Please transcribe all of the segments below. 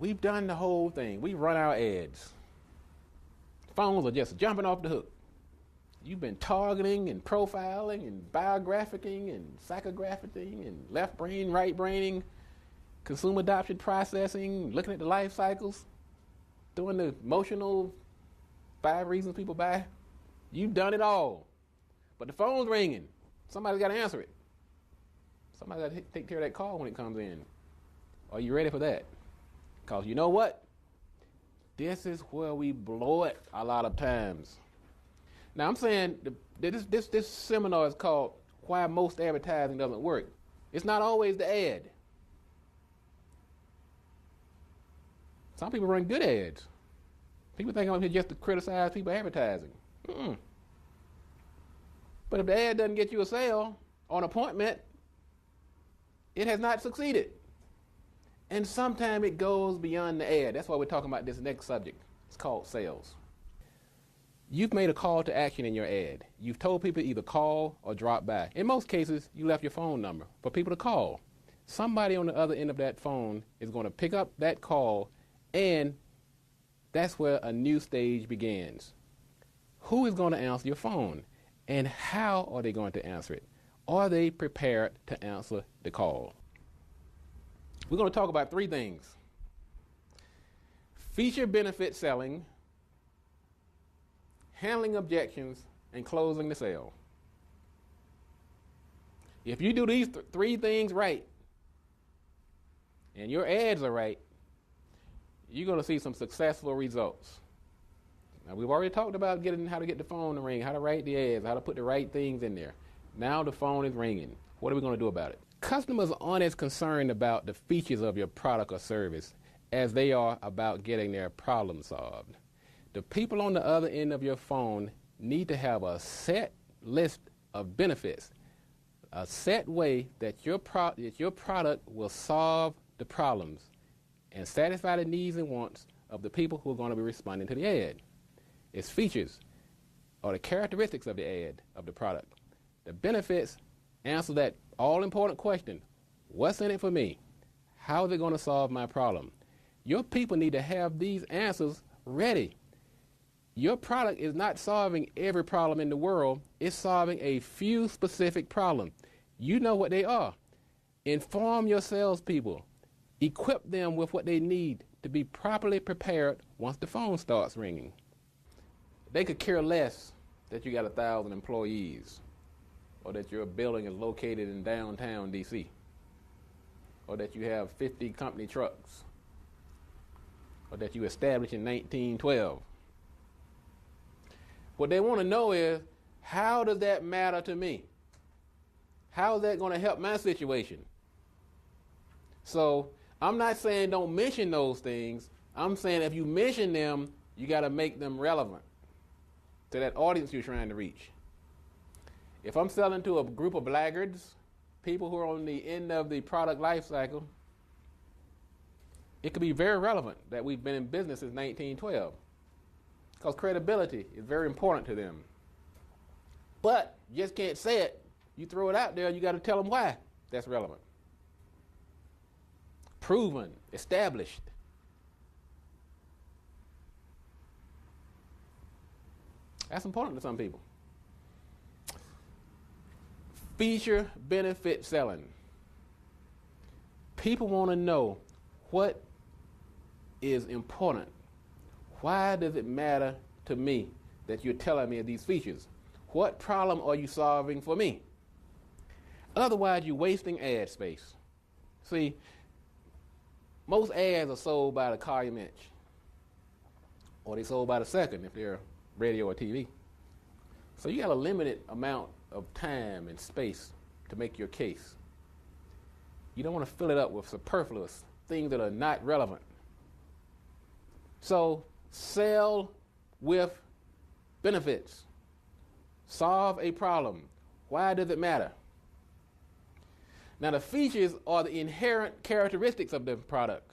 We've done the whole thing. We run our ads. Phones are just jumping off the hook. You've been targeting and profiling and biographicking and psychographicing and left brain, right braining, consumer adoption processing, looking at the life cycles, doing the emotional 5 reasons people buy. You've done it all. But the phone's ringing. Somebody's got to answer it. Somebody's got to take care of that call when it comes in. Are you ready for that? Because you know what? This is where we blow it a lot of times. Now I'm saying this seminar is called Why Most Advertising Doesn't Work. It's not always the ad. Some people run good ads. People think I'm here just to criticize people advertising. Mm-mm. But if the ad doesn't get you a sale or an appointment, it has not succeeded. And sometimes it goes beyond the ad. That's why we're talking about this next subject. It's called sales. You've made a call to action in your ad. You've told people to either call or drop by. In most cases, you left your phone number for people to call. Somebody on the other end of that phone is going to pick up that call, and that's where a new stage begins. Who is going to answer your phone? And how are they going to answer it? Are they prepared to answer the call? We're going to talk about 3 things. Feature benefit selling, handling objections, and closing the sale. If you do these 3 things right, and your ads are right, you're going to see some successful results. Now, we've already talked about how to get the phone to ring, how to write the ads, how to put the right things in there. Now the phone is ringing. What are we going to do about it? Customers aren't as concerned about the features of your product or service as they are about getting their problem solved. The people on the other end of your phone need to have a set list of benefits, a set way that your product will solve the problems and satisfy the needs and wants of the people who are going to be responding to the ad. Its features or the characteristics of the ad, of the product. The benefits answer that all-important question: what's in it for me? How is it going to solve my problem? Your people need to have these answers ready. Your product is not solving every problem in the world. It's solving a few specific problems. You know what they are. Inform your salespeople. Equip them with what they need to be properly prepared once the phone starts ringing. They could care less that you got 1,000 employees, or that your building is located in downtown D.C., or that you have 50 company trucks, or that you established in 1912. What they want to know is, how does that matter to me? How is that going to help my situation? So I'm not saying don't mention those things. I'm saying if you mention them, you got to make them relevant to that audience you're trying to reach. If I'm selling to a group of blaggards, people who are on the end of the product life cycle, it could be very relevant that we've been in business since 1912, because credibility is very important to them. But you just can't say it. You throw it out there, you got to tell them why that's relevant. Proven, established. That's important to some people. Feature benefit selling. People want to know what is important. Why does it matter to me that you're telling me of these features? What problem are you solving for me? Otherwise, you're wasting ad space. See, most ads are sold by the column inch, or they sold by the second if they're radio or TV. So you got a limited amount of time and space to make your case. You don't want to fill it up with superfluous things that are not relevant. So sell with benefits. Solve a problem. Why does it matter? Now the features are the inherent characteristics of the product.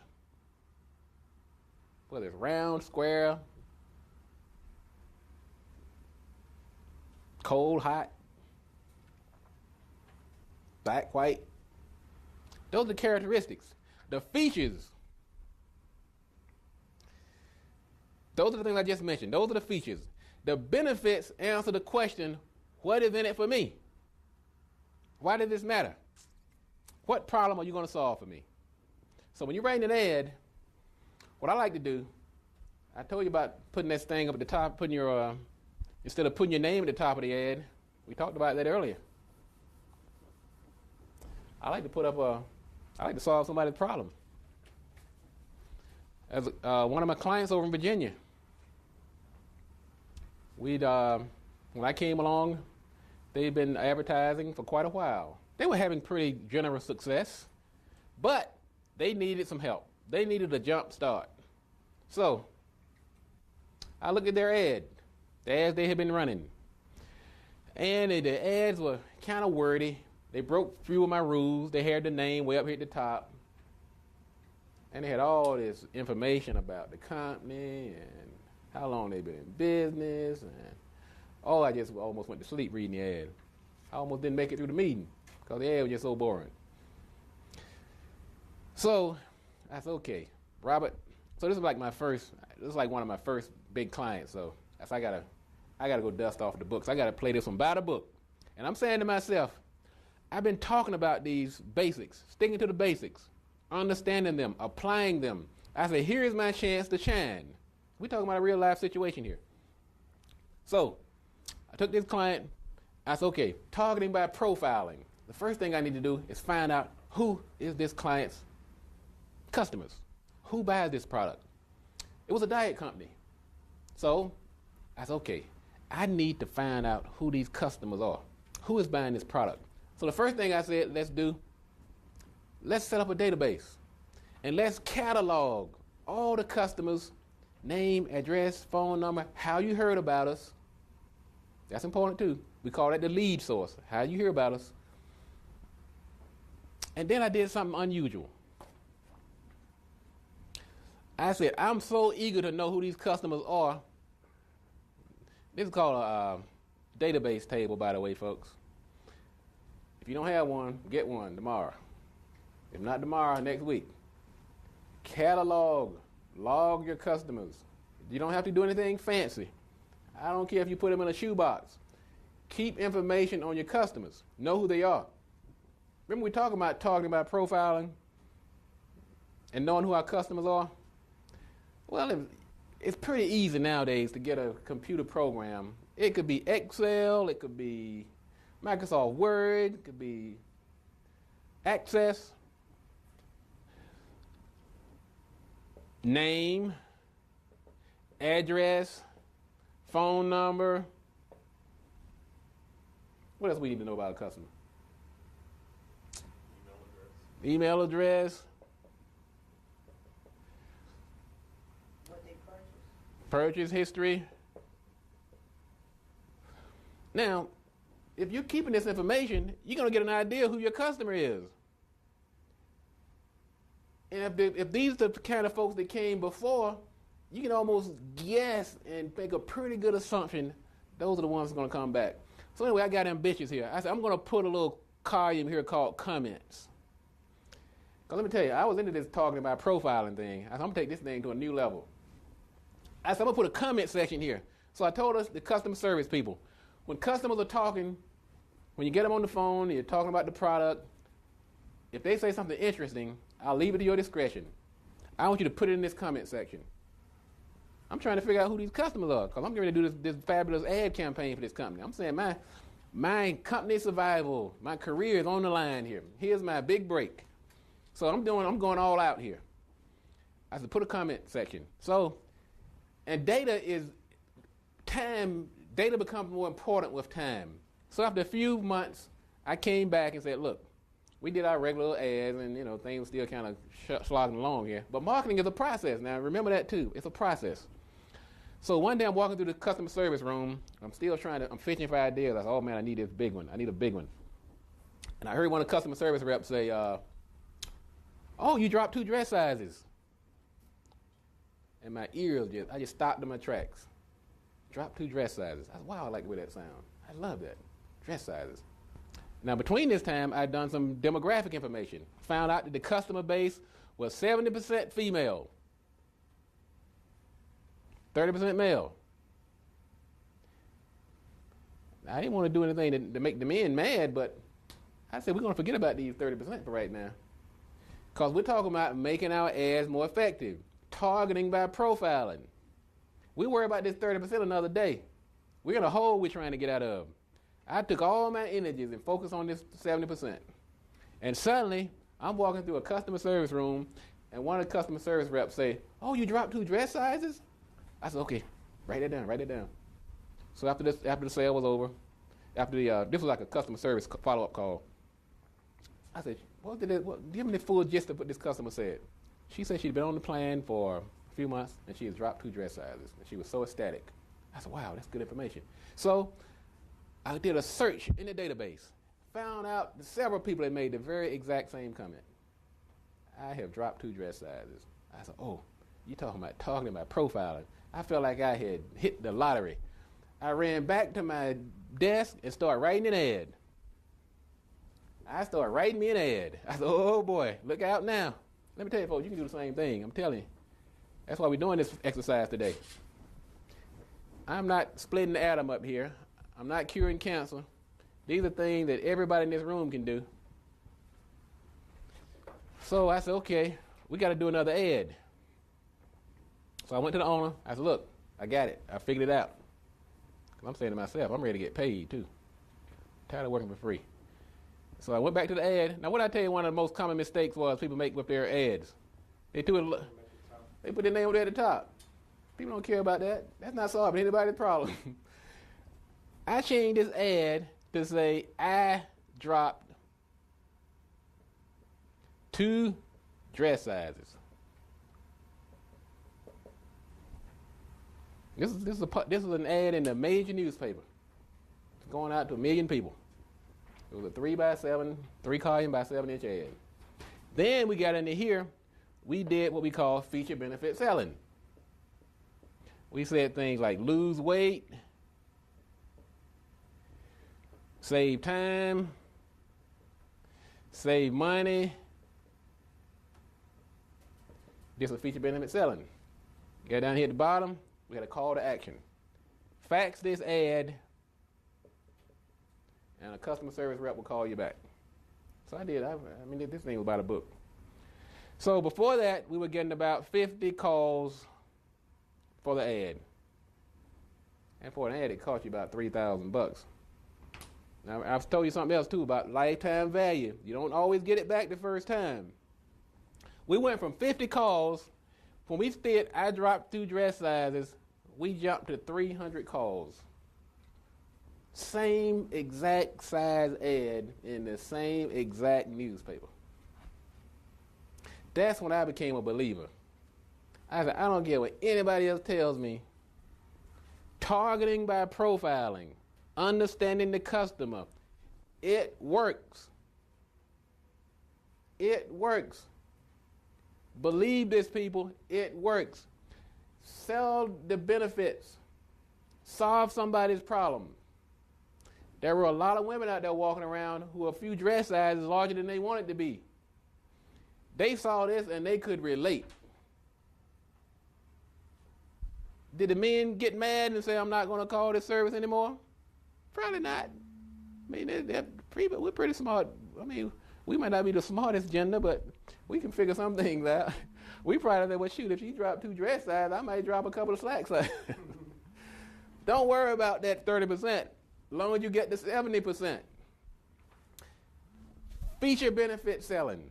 Whether it's round, square, cold, hot, black, white. Those are the characteristics. The features Those are the things I just mentioned. Those are the features. The benefits answer the question, what is in it for me? Why does this matter? What problem are you going to solve for me? So when you're writing an ad, what I like to do, I told you about putting this thing up at the top, putting your, instead of putting your name at the top of the ad, we talked about that earlier. I like to put up I like to solve somebody's problem. As one of my clients over in Virginia, when I came along, they'd been advertising for quite a while. They were having pretty generous success, but they needed some help. They needed a jump start. So I looked at their ad, the ads they had been running, and the ads were kind of wordy. They broke through my rules. They had the name way up here at the top, and they had all this information about the company and how long they've been in business. And I just almost went to sleep reading the ad. I almost didn't make it through the meeting because the ad was just so boring. So I said, okay, Robert. So this is like one of my first big clients. So I gotta go dust off the books. I gotta play this one by the book. And I'm saying to myself, I've been talking about these basics, sticking to the basics, understanding them, applying them. I said, here is my chance to shine. We're talking about a real life situation here. So I took this client. I said, okay, targeting by profiling. The first thing I need to do is find out who is this client's customers. Who buys this product? It was a diet company. So I said, okay, I need to find out who these customers are. Who is buying this product? So the first thing I said, let's set up a database. And let's catalog all the customers, name, address, phone number, how you heard about us. That's important too. We call that the lead source, how you hear about us. And then I did something unusual. I said, I'm so eager to know who these customers are. This is called a database table, by the way, folks. If you don't have one, get one tomorrow. If not tomorrow, next week. Log your customers. You don't have to do anything fancy. I don't care if you put them in a shoebox. Keep information on your customers. Know who they are. Remember we talking about profiling and knowing who our customers are? Well, it's pretty easy nowadays to get a computer program. It could be Excel, it could be Microsoft Word, it could be Access, name, address, phone number. What else we need to know about a customer? Email address. What they purchased. Purchase history. Now, if you're keeping this information, you're going to get an idea who your customer is. And if these are the kind of folks that came before, you can almost guess and make a pretty good assumption those are the ones that are going to come back. So anyway, I got ambitious here. I said, I'm going to put a little column here called comments. Because let me tell you, I was into this talking about profiling thing. I said, I'm going to take this thing to a new level. I said, I'm going to put a comment section here. So I told us, the customer service people, when customers are talking, when you get them on the phone, you're talking about the product, if they say something interesting, I'll leave it to your discretion. I want you to put it in this comment section. I'm trying to figure out who these customers are because I'm getting ready to do this fabulous ad campaign for this company. I'm saying my company survival, my career is on the line here. Here's my big break. So I'm going all out here. I said, put a comment section. So, and data becomes more important with time. So after a few months, I came back and said, look, we did our regular ads and, things were still kind of slogging along here. But marketing is a process. Now, remember that too. It's a process. So one day I'm walking through the customer service room. I'm fishing for ideas. I said, oh man, I need this big one. I need a big one. And I heard one of the customer service reps say, oh, you dropped 2 dress sizes. And my ears I just stopped in my tracks. Dropped 2 dress sizes. I said, wow, I like the way that sounds. I love that. Dress sizes. Now, between this time, I'd done some demographic information. Found out that the customer base was 70% female. 30% male. I didn't want to do anything to make the men mad, but I said we're going to forget about these 30% for right now. Because we're talking about making our ads more effective, targeting by profiling. We worry about this 30% another day. We're in a hole we're trying to get out of. I took all my energies and focused on this 70%. And suddenly, I'm walking through a customer service room, and one of the customer service reps say, "Oh, you dropped 2 dress sizes?" I said, "Okay, write it down." So after the sale was over, this was like a customer service follow-up call. I said, give me the full gist of what this customer said. She said she'd been on the plan for a few months, and she had dropped 2 dress sizes, and she was so ecstatic. I said, wow, that's good information. So I did a search in the database, found out that several people had made the very exact same comment. I have dropped 2 dress sizes. I said, oh, you're talking about profiling. I felt like I had hit the lottery. I ran back to my desk and started writing an ad. I started writing me an ad. I said, oh boy, look out now. Let me tell you folks, you can do the same thing. I'm telling you. That's why we're doing this exercise today. I'm not splitting the atom up here. I'm not curing cancer. These are things that everybody in this room can do. So I said, okay, we got to do another ad. So I went to the owner. I said, look, I got it. I figured it out. I'm saying to myself, I'm ready to get paid too. Tired of working for free. So I went back to the ad. Now, what I tell you, one of the most common mistakes was people make with their ads. They put their name over there at the top. People don't care about that. That's not solving anybody's problem. I changed this ad to say, I dropped 2 dress sizes. This is an ad in a major newspaper. It's going out to 1 million people. It was a 3x7, 3-column by 7-inch ad. Then we got into here. We did what we call feature benefit selling. We said things like lose weight, save time, save money. This is feature benefit selling. Go down here at the bottom. We had a call to action. Fax this ad, and a customer service rep will call you back. So I did. I mean, this thing was about a book. So before that, we were getting about 50 calls for the ad. And for an ad, it cost you about $3,000. Now, I've told you something else, too, about lifetime value. You don't always get it back the first time. We went from 50 calls. When we said I dropped 2 dress sizes, we jumped to 300 calls. Same exact size ad in the same exact newspaper. That's when I became a believer. I said, I don't care what anybody else tells me. Targeting by profiling, understanding the customer, it works. It works. Believe this, people, it works. Sell the benefits. Solve somebody's problem. There were a lot of women out there walking around who were a few dress sizes larger than they wanted to be. They saw this and they could relate. Did the men get mad and say, I'm not going to call this service anymore? Probably not. I mean, we're pretty smart. I mean, we might not be the smartest gender, but we can figure some things out. We probably said, well, shoot, if you drop 2 dress sizes, I might drop a couple of slack sizes. Don't worry about that 30%, as long as you get to 70%. Feature benefit selling.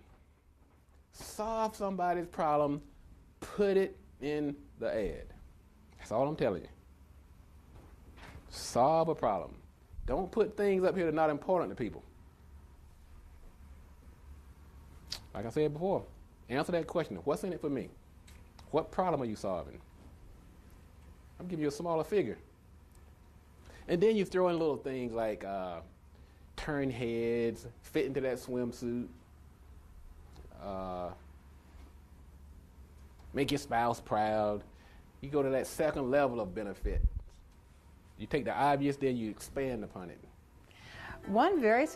Solve somebody's problem, put it in the ad. That's all I'm telling you. Solve a problem. Don't put things up here that are not important to people. Like I said before, answer that question. What's in it for me? What problem are you solving? I'm giving you a smaller figure. And then you throw in little things like turn heads, fit into that swimsuit, make your spouse proud. You go to that second level of benefit. You take the obvious, then you expand upon it. One very